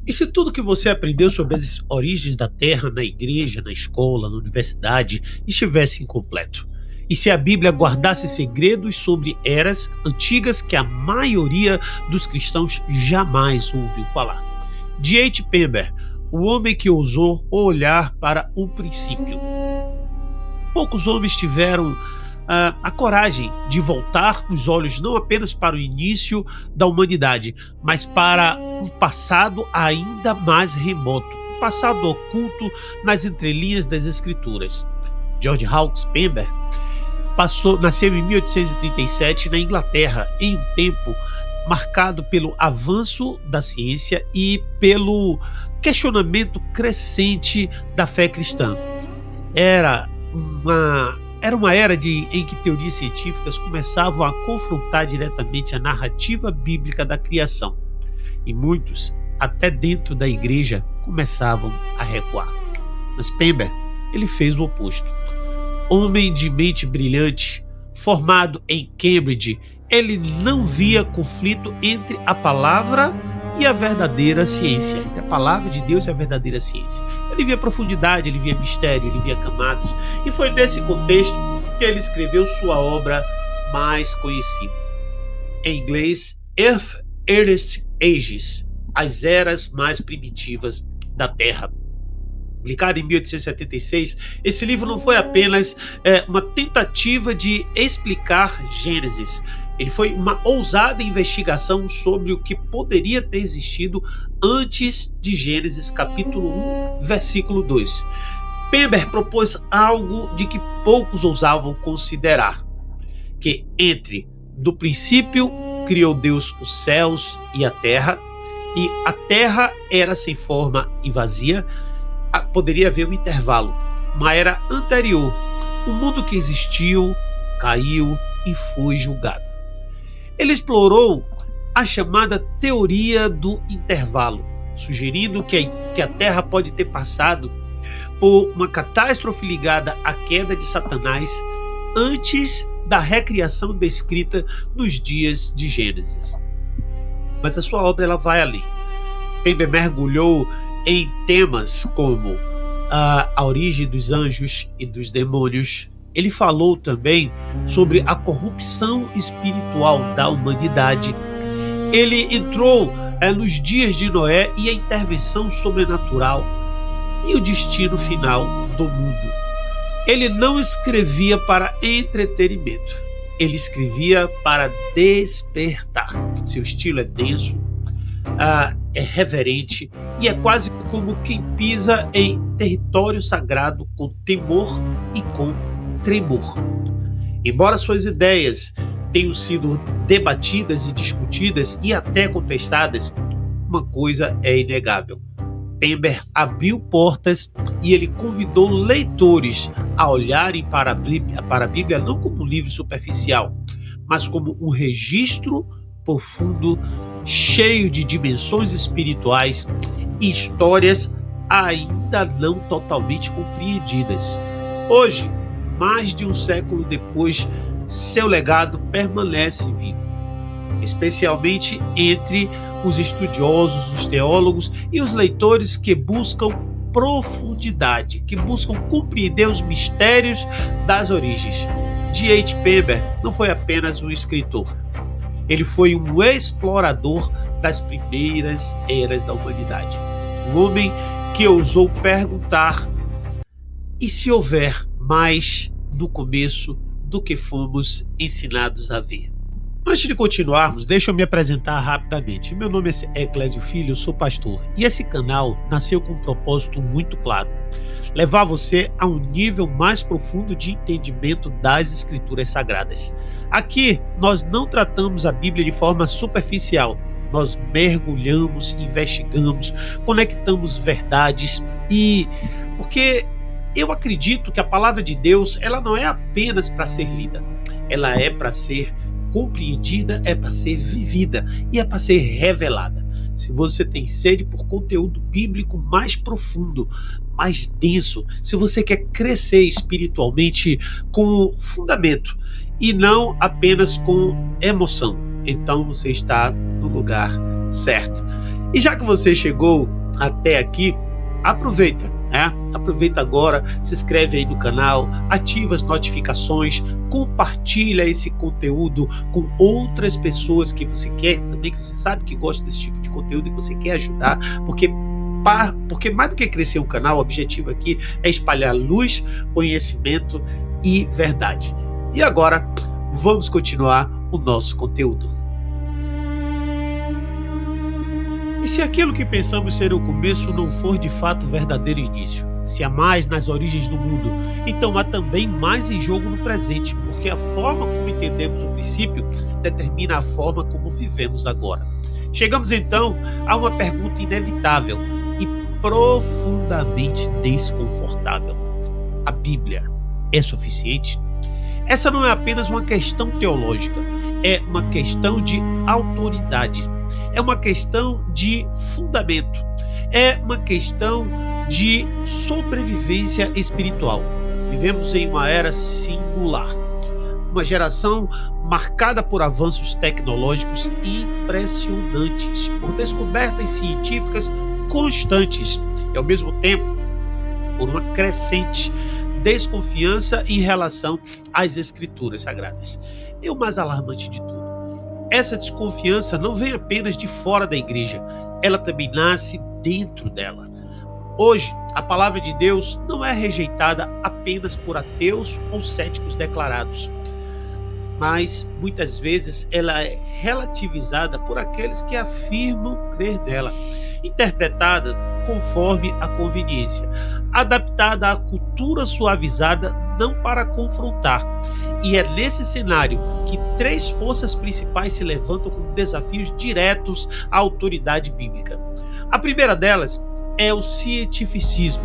E se tudo que você aprendeu sobre as origens da Terra na igreja, na escola, na universidade estivesse incompleto? E se a Bíblia guardasse segredos sobre eras antigas que a maioria dos cristãos jamais ouviu falar? D.H. Pember, o homem que ousou olhar para o princípio. Poucos homens tiveram a coragem de voltar os olhos não apenas para o início da humanidade, mas para um passado ainda mais remoto, um passado oculto nas entrelinhas das Escrituras. George Hawkes Pember nasceu em 1837 na Inglaterra, em um tempo marcado pelo avanço da ciência e pelo questionamento crescente da fé cristã. Era uma era em que teorias científicas começavam a confrontar diretamente a narrativa bíblica da criação. E muitos, até dentro da igreja, começavam a recuar. Mas Pember, ele fez o oposto. Homem de mente brilhante, formado em Cambridge, ele não via conflito entre a palavra e a verdadeira ciência, entre a palavra de Deus e a verdadeira ciência. Ele via profundidade, ele via mistério, ele via camadas, e foi nesse contexto que ele escreveu sua obra mais conhecida. Em inglês, Earliest Ages, as eras mais primitivas da Terra. Publicado em 1876, esse livro não foi apenas uma tentativa de explicar Gênesis. Ele foi uma ousada investigação sobre o que poderia ter existido antes de Gênesis capítulo 1, versículo 2. Pember propôs algo de que poucos ousavam considerar, que no princípio criou Deus os céus e a terra era sem forma e vazia. Poderia haver um intervalo, uma era anterior, um mundo que existiu, caiu e foi julgado. Ele explorou a chamada teoria do intervalo, sugerindo que a Terra pode ter passado por uma catástrofe ligada à queda de Satanás antes da recriação descrita nos dias de Gênesis. Mas a sua obra ela vai além. Pember mergulhou em temas como a origem dos anjos e dos demônios. Ele falou também sobre a corrupção espiritual da humanidade. Ele entrou nos dias de Noé e a intervenção sobrenatural e o destino final do mundo. Ele não escrevia para entretenimento, ele escrevia para despertar. Seu estilo é denso, é reverente e é quase como quem pisa em território sagrado com temor e com tremor. Embora suas ideias tenham sido debatidas e discutidas e até contestadas, uma coisa é inegável. Pember abriu portas e ele convidou leitores a olharem para a Bíblia não como um livro superficial, mas como um registro profundo, cheio de dimensões espirituais e histórias ainda não totalmente compreendidas. Hoje, mais de um século depois, seu legado permanece vivo, especialmente entre os estudiosos, os teólogos e os leitores que buscam profundidade, que buscam compreender os mistérios das origens. D.H. Pember não foi apenas um escritor, ele foi um explorador das primeiras eras da humanidade. Um homem que ousou perguntar: e se houver mais no começo do que fomos ensinados a ver? Antes de continuarmos, deixa eu me apresentar rapidamente. Meu nome é Eclésio Filho, eu sou pastor. E esse canal nasceu com um propósito muito claro: levar você a um nível mais profundo de entendimento das Escrituras Sagradas. Aqui, nós não tratamos a Bíblia de forma superficial. Nós mergulhamos, investigamos, conectamos verdades porque eu acredito que a palavra de Deus, ela não é apenas para ser lida, ela é para ser compreendida, é para ser vivida e é para ser revelada. Se você tem sede por conteúdo bíblico mais profundo, mais denso, se você quer crescer espiritualmente com fundamento e não apenas com emoção, então você está no lugar certo. E já que você chegou até aqui, aproveita, né? Aproveita agora, se inscreve aí no canal, ativa as notificações, compartilha esse conteúdo com outras pessoas que você quer também, que você sabe que gosta desse tipo de conteúdo e que você quer ajudar, porque mais do que crescer um canal, o objetivo aqui é espalhar luz, conhecimento e verdade. E agora, vamos continuar o nosso conteúdo. E se aquilo que pensamos ser o começo não for de fato o verdadeiro início? Se há mais nas origens do mundo, então há também mais em jogo no presente, porque a forma como entendemos o princípio determina a forma como vivemos agora. Chegamos então a uma pergunta inevitável e profundamente desconfortável. A Bíblia é suficiente? Essa não é apenas uma questão teológica, é uma questão de autoridade. É uma questão de fundamento, é uma questão de sobrevivência espiritual. Vivemos em uma era singular, uma geração marcada por avanços tecnológicos impressionantes, por descobertas científicas constantes e, ao mesmo tempo, por uma crescente desconfiança em relação às Escrituras Sagradas. E o mais alarmante de tudo, essa desconfiança não vem apenas de fora da igreja, ela também nasce dentro dela. Hoje, a palavra de Deus não é rejeitada apenas por ateus ou céticos declarados, mas muitas vezes ela é relativizada por aqueles que afirmam crer nela, interpretada conforme a conveniência, adaptada à cultura suavizada, não para confrontar. E é nesse cenário que três forças principais se levantam como desafios diretos à autoridade bíblica. A primeira delas é o cientificismo,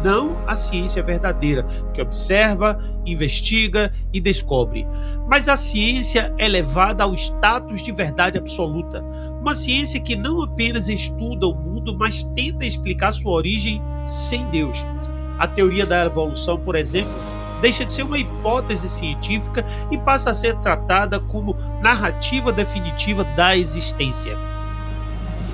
não a ciência verdadeira, que observa, investiga e descobre, mas a ciência elevada ao status de verdade absoluta. Uma ciência que não apenas estuda o mundo, mas tenta explicar sua origem sem Deus. A teoria da evolução, por exemplo, deixa de ser uma hipótese científica e passa a ser tratada como narrativa definitiva da existência.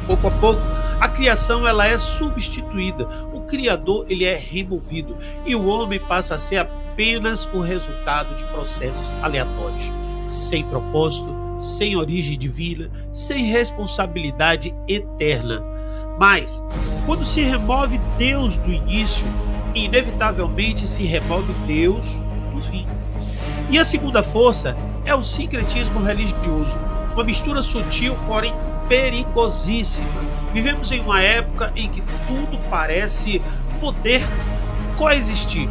Pouco a pouco, a criação ela é substituída, o Criador ele é removido e o homem passa a ser apenas o resultado de processos aleatórios, sem propósito, sem origem divina, sem responsabilidade eterna. Mas, quando se remove Deus do início, inevitavelmente se remove Deus no fim. E a segunda força é o sincretismo religioso, uma mistura sutil, porém perigosíssima. Vivemos em uma época em que tudo parece poder coexistir.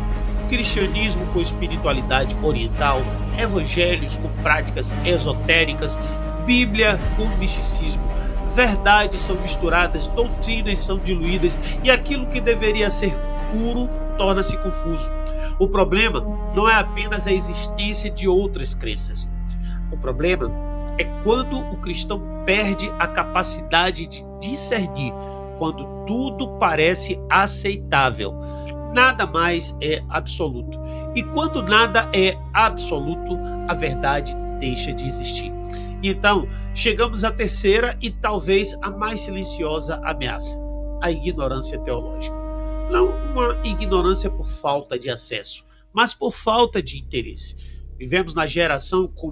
Cristianismo com espiritualidade oriental, evangelhos com práticas esotéricas, Bíblia com misticismo. Verdades são misturadas, doutrinas são diluídas e aquilo que deveria ser puro torna-se confuso. O problema não é apenas a existência de outras crenças. O problema é quando o cristão perde a capacidade de discernir, quando tudo parece aceitável. Nada mais é absoluto. E quando nada é absoluto, a verdade deixa de existir. Então, chegamos à terceira e talvez a mais silenciosa ameaça: a ignorância teológica. Não uma ignorância por falta de acesso, mas por falta de interesse. Vivemos na geração com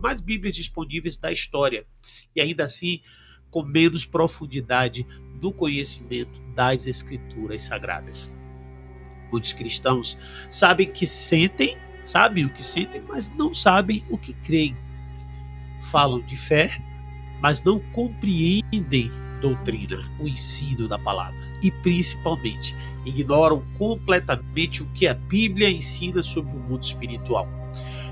mais Bíblias disponíveis da história, e ainda assim com menos profundidade no conhecimento das Escrituras Sagradas. Muitos cristãos sabem o que sentem, mas não sabem o que creem. Falam de fé, mas não compreendem doutrina, o ensino da palavra. E principalmente, ignoram completamente o que a Bíblia ensina sobre o mundo espiritual.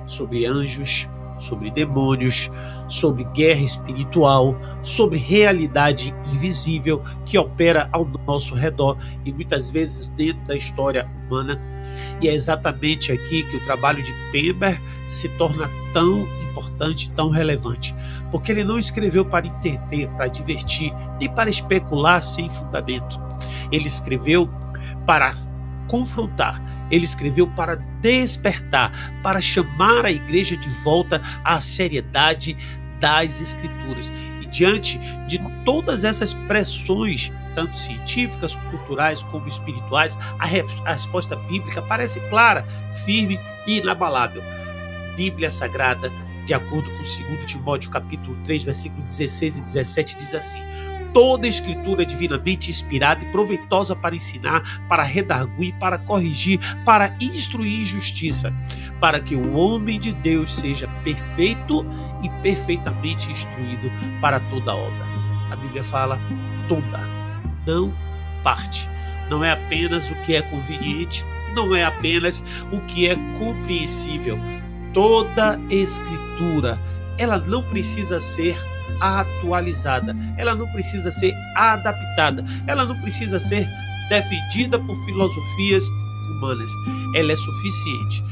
Sobre anjos, sobre demônios, sobre guerra espiritual, sobre realidade invisível que opera ao nosso redor e muitas vezes dentro da história humana. E é exatamente aqui que o trabalho de Pember se torna tão importante, tão relevante, porque ele não escreveu para entreter, para divertir, nem para especular sem fundamento. Ele escreveu para confrontar, ele escreveu para despertar, para chamar a igreja de volta à seriedade das Escrituras. E diante de todas essas pressões, tanto científicas, culturais como espirituais, a resposta bíblica parece clara, firme e inabalável. Bíblia Sagrada, de acordo com 2 Timóteo capítulo 3, versículo 16 e 17, diz assim: toda escritura é divinamente inspirada e proveitosa para ensinar, para redarguir, para corrigir, para instruir em justiça, para que o homem de Deus seja perfeito e perfeitamente instruído para toda obra. A Bíblia fala toda, não parte. Não é apenas o que é conveniente, não é apenas o que é compreensível. Toda escritura, ela não precisa ser atualizada, ela não precisa ser adaptada, ela não precisa ser defendida por filosofias humanas. Ela é suficiente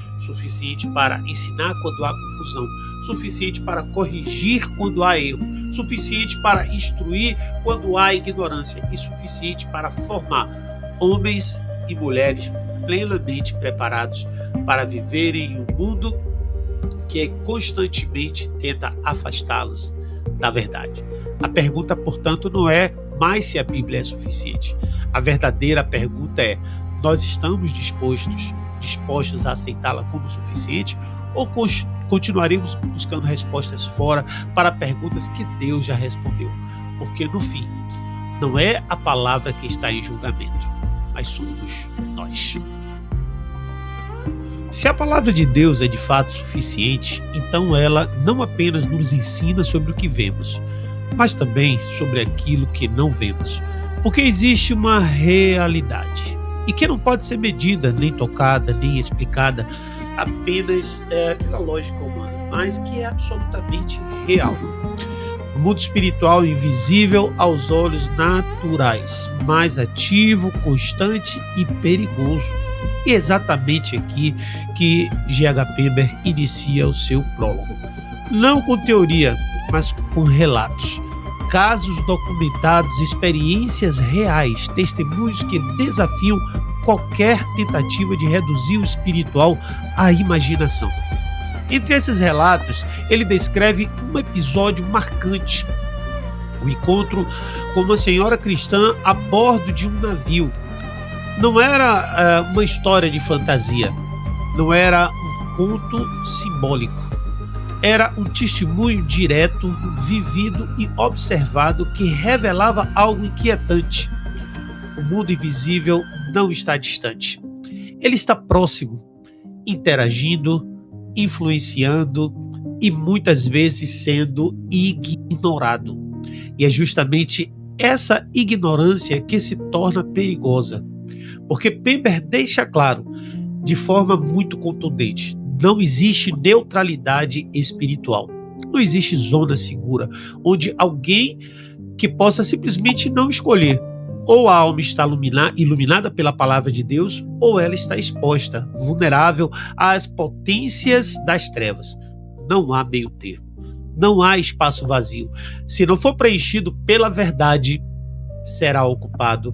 para ensinar quando há confusão, suficiente para corrigir quando há erro, suficiente para instruir quando há ignorância e suficiente para formar homens e mulheres plenamente preparados para viverem em um mundo que constantemente tenta afastá-los da verdade. A pergunta, portanto, não é mais se a Bíblia é suficiente. A verdadeira pergunta é: nós estamos dispostos a aceitá-la como suficiente ou continuaremos buscando respostas fora para perguntas que Deus já respondeu? Porque, no fim, não é a palavra que está em julgamento, mas somos nós. Se a palavra de Deus é de fato suficiente, então ela não apenas nos ensina sobre o que vemos, mas também sobre aquilo que não vemos. Porque existe uma realidade, e que não pode ser medida, nem tocada, nem explicada apenas pela lógica humana, mas que é absolutamente real. O mundo espiritual invisível aos olhos naturais, mais ativo, constante e perigoso. E é exatamente aqui que G.H. Pember inicia o seu prólogo. Não com teoria, mas com relatos, casos documentados, experiências reais, testemunhos que desafiam qualquer tentativa de reduzir o espiritual à imaginação. Entre esses relatos, ele descreve um episódio marcante: o encontro com uma senhora cristã a bordo de um navio. Não era uma história de fantasia, não era um conto simbólico. Era um testemunho direto, vivido e observado que revelava algo inquietante. O mundo invisível não está distante. Ele está próximo, interagindo, influenciando e muitas vezes sendo ignorado. E é justamente essa ignorância que se torna perigosa. Porque Pember deixa claro, de forma muito contundente, não existe neutralidade espiritual. Não existe zona segura, onde alguém que possa simplesmente não escolher. Ou a alma está iluminada pela palavra de Deus, ou ela está exposta, vulnerável às potências das trevas. Não há meio termo. Não há espaço vazio. Se não for preenchido pela verdade, será ocupado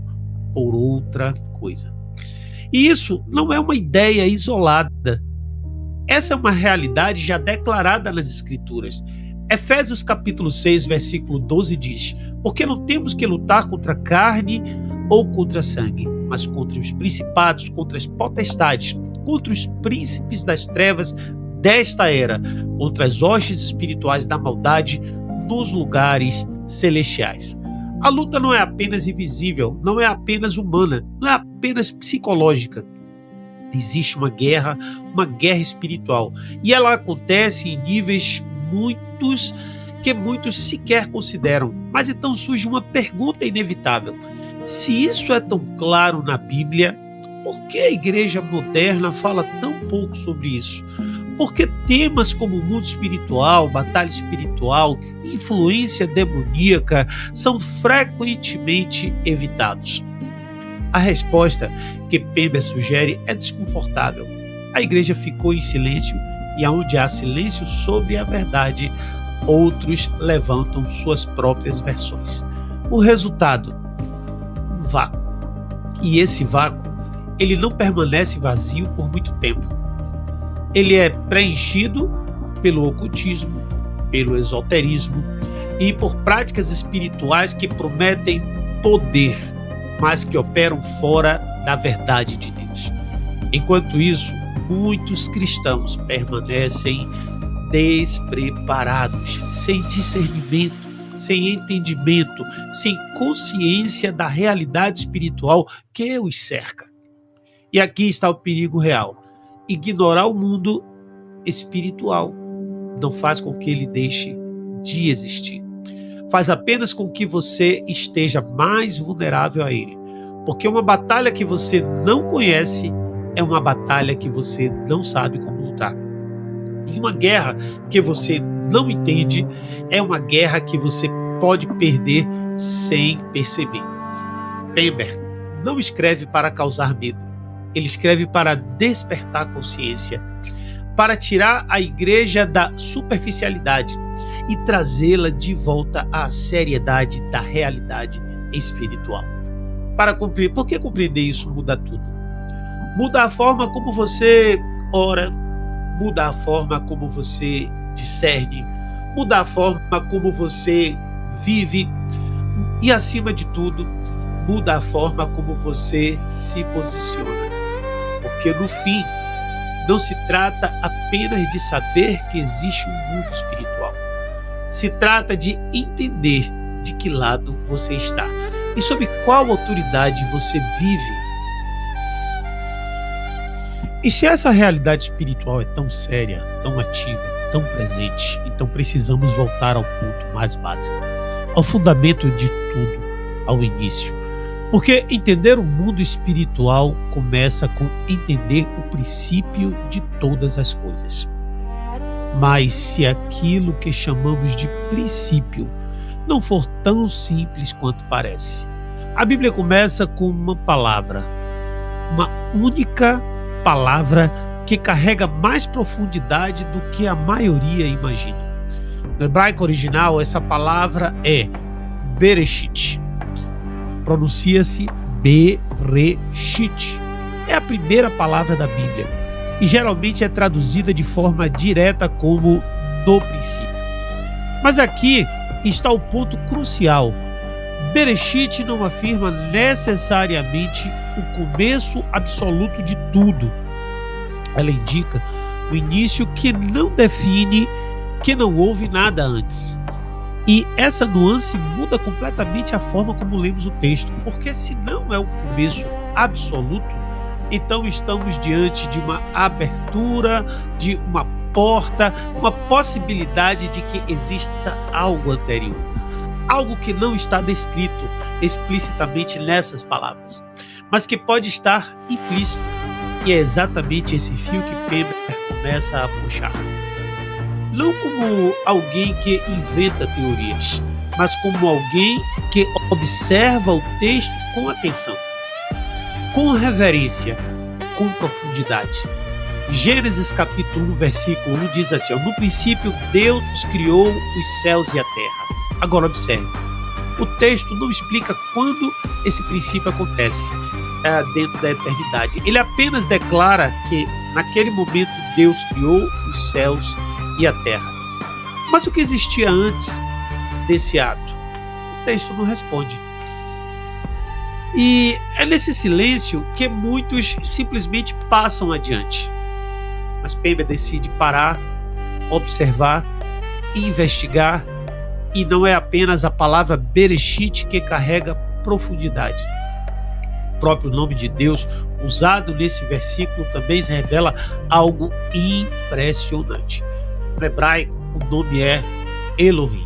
por outra coisa. E isso não é uma ideia isolada. Essa é uma realidade já declarada nas Escrituras. Efésios capítulo 6, versículo 12 diz: porque não temos que lutar contra carne ou contra sangue, mas contra os principados, contra as potestades, contra os príncipes das trevas desta era, contra as hostes espirituais da maldade nos lugares celestiais. A luta não é apenas invisível, não é apenas humana, não é apenas psicológica. Existe uma guerra espiritual. E ela acontece em níveis que muitos sequer consideram. Mas então surge uma pergunta inevitável. Se isso é tão claro na Bíblia, por que a igreja moderna fala tão pouco sobre isso? Por que temas como mundo espiritual, batalha espiritual, influência demoníaca são frequentemente evitados? A resposta que Pember sugere é desconfortável. A igreja ficou em silêncio, e onde há silêncio sobre a verdade, outros levantam suas próprias versões. O resultado: um vácuo. E esse vácuo, ele não permanece vazio por muito tempo. Ele é preenchido pelo ocultismo, pelo esoterismo, e por práticas espirituais que prometem poder, mas que operam fora da verdade de Deus. Enquanto isso, muitos cristãos permanecem despreparados, sem discernimento, sem entendimento, sem consciência da realidade espiritual que os cerca. E aqui está o perigo real. Ignorar o mundo espiritual não faz com que ele deixe de existir. Faz apenas com que você esteja mais vulnerável a ele. Porque uma batalha que você não conhece é uma batalha que você não sabe como lutar. E uma guerra que você não entende é uma guerra que você pode perder sem perceber. Pember não escreve para causar medo. Ele escreve para despertar consciência, para tirar a igreja da superficialidade e trazê-la de volta à seriedade da realidade espiritual. Por que compreender isso muda tudo? Muda a forma como você ora, muda a forma como você discerne, muda a forma como você vive e, acima de tudo, muda a forma como você se posiciona. Porque no fim, não se trata apenas de saber que existe um mundo espiritual. Se trata de entender de que lado você está e sob qual autoridade você vive. E se essa realidade espiritual é tão séria, tão ativa, tão presente, então precisamos voltar ao ponto mais básico, ao fundamento de tudo, ao início. Porque entender o mundo espiritual começa com entender o princípio de todas as coisas. Mas se aquilo que chamamos de princípio não for tão simples quanto parece, a Bíblia começa com uma palavra, uma única palavra que carrega mais profundidade do que a maioria imagina. No hebraico original, essa palavra é Bereshit. Pronuncia-se Bereshit. É a primeira palavra da Bíblia e geralmente é traduzida de forma direta como no princípio. Mas aqui está o ponto crucial. Bereshit não afirma necessariamente o começo absoluto de tudo. Ela indica o início que não define que não houve nada antes. E essa nuance muda completamente a forma como lemos o texto, porque se não é o começo absoluto, então estamos diante de uma abertura, de uma porta, uma possibilidade de que exista algo anterior. Algo que não está descrito explicitamente nessas palavras, mas que pode estar implícito. E é exatamente esse fio que Pember começa a puxar. Não como alguém que inventa teorias, mas como alguém que observa o texto com atenção, com reverência, com profundidade. Gênesis capítulo 1, versículo 1 diz assim: no princípio Deus criou os céus e a terra. Agora observe, o texto não explica quando esse princípio acontece dentro da eternidade. Ele apenas declara que naquele momento Deus criou os céus e a terra. Mas o que existia antes desse ato? O texto não responde. E é nesse silêncio que muitos simplesmente passam adiante. Mas Pember decide parar, observar, investigar. E não é apenas a palavra Bereshit que carrega profundidade. O próprio nome de Deus usado nesse versículo também revela algo impressionante. No hebraico, o nome é Elohim,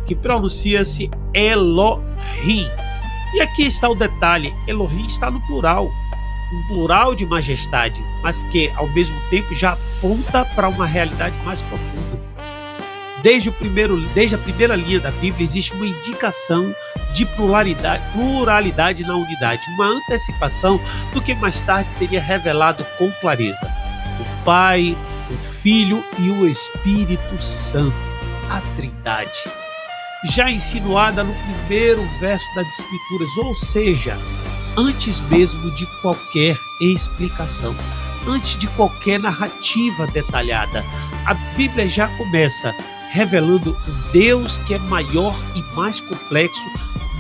que pronuncia-se Elohim. E aqui está o detalhe: Elohim está no plural, um plural de majestade, mas que ao mesmo tempo já aponta para uma realidade mais profunda. Desde a primeira linha da Bíblia existe uma indicação de pluralidade na unidade, uma antecipação do que mais tarde seria revelado com clareza. O Pai, o Filho e o Espírito Santo, a Trindade, já insinuada no primeiro verso das Escrituras, ou seja, antes mesmo de qualquer explicação, antes de qualquer narrativa detalhada. A Bíblia já começa revelando um Deus que é maior e mais complexo,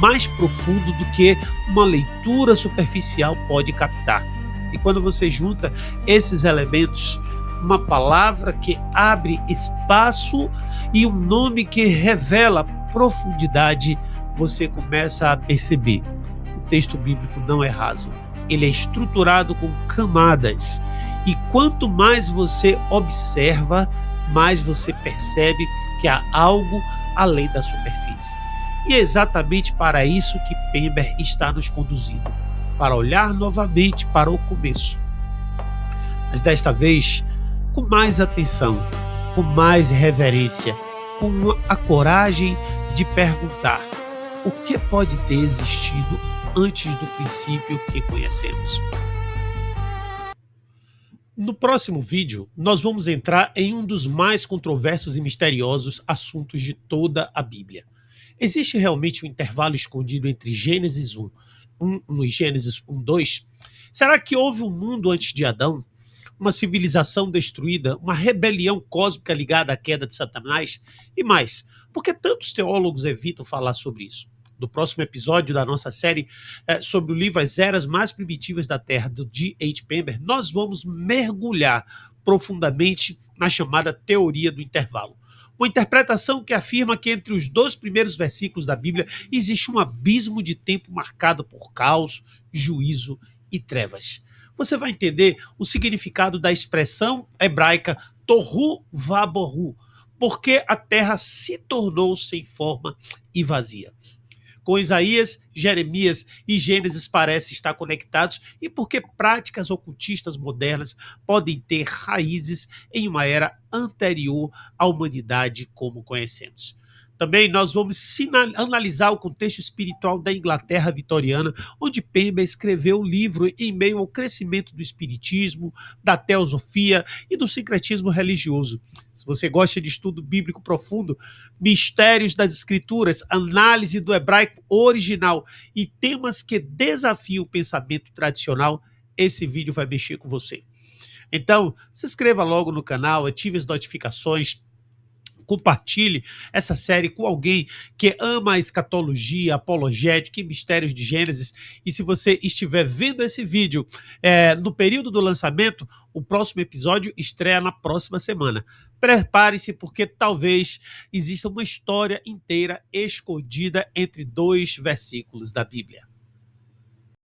mais profundo do que uma leitura superficial pode captar. E quando você junta esses elementos, uma palavra que abre espaço e um nome que revela profundidade, você começa a perceber. O texto bíblico não é raso, ele é estruturado com camadas. E quanto mais você observa, mais você percebe que há algo além da superfície. E é exatamente para isso que Pember está nos conduzindo, para olhar novamente para o começo. Mas desta vez, com mais atenção, com mais reverência, com a coragem de perguntar: o que pode ter existido antes do princípio que conhecemos? No próximo vídeo, nós vamos entrar em um dos mais controversos e misteriosos assuntos de toda a Bíblia. Existe realmente um intervalo escondido entre Gênesis 1 e Gênesis 1:2? Será que houve um mundo antes de Adão? Uma civilização destruída? Uma rebelião cósmica ligada à queda de Satanás? E mais, por que tantos teólogos evitam falar sobre isso? No próximo episódio da nossa série sobre o livro As Eras Mais Primitivas da Terra, do D.H. Pember, nós vamos mergulhar profundamente na chamada teoria do intervalo. Uma interpretação que afirma que entre os 2 primeiros versículos da Bíblia existe um abismo de tempo marcado por caos, juízo e trevas. Você vai entender o significado da expressão hebraica Tohu Vabohu, porque a terra se tornou sem forma e vazia. Com Isaías, Jeremias e Gênesis parecem estar conectados e porque práticas ocultistas modernas podem ter raízes em uma era anterior à humanidade como conhecemos. Também nós vamos analisar o contexto espiritual da Inglaterra vitoriana, onde Pember escreveu o livro em meio ao crescimento do espiritismo, da teosofia e do sincretismo religioso. Se você gosta de estudo bíblico profundo, mistérios das escrituras, análise do hebraico original e temas que desafiam o pensamento tradicional, esse vídeo vai mexer com você. Então, se inscreva logo no canal, ative as notificações, compartilhe essa série com alguém que ama a escatologia, a apologética e mistérios de Gênesis. E se você estiver vendo esse vídeo no período do lançamento, o próximo episódio estreia na próxima semana. Prepare-se, porque talvez exista uma história inteira escondida entre 2 versículos da Bíblia.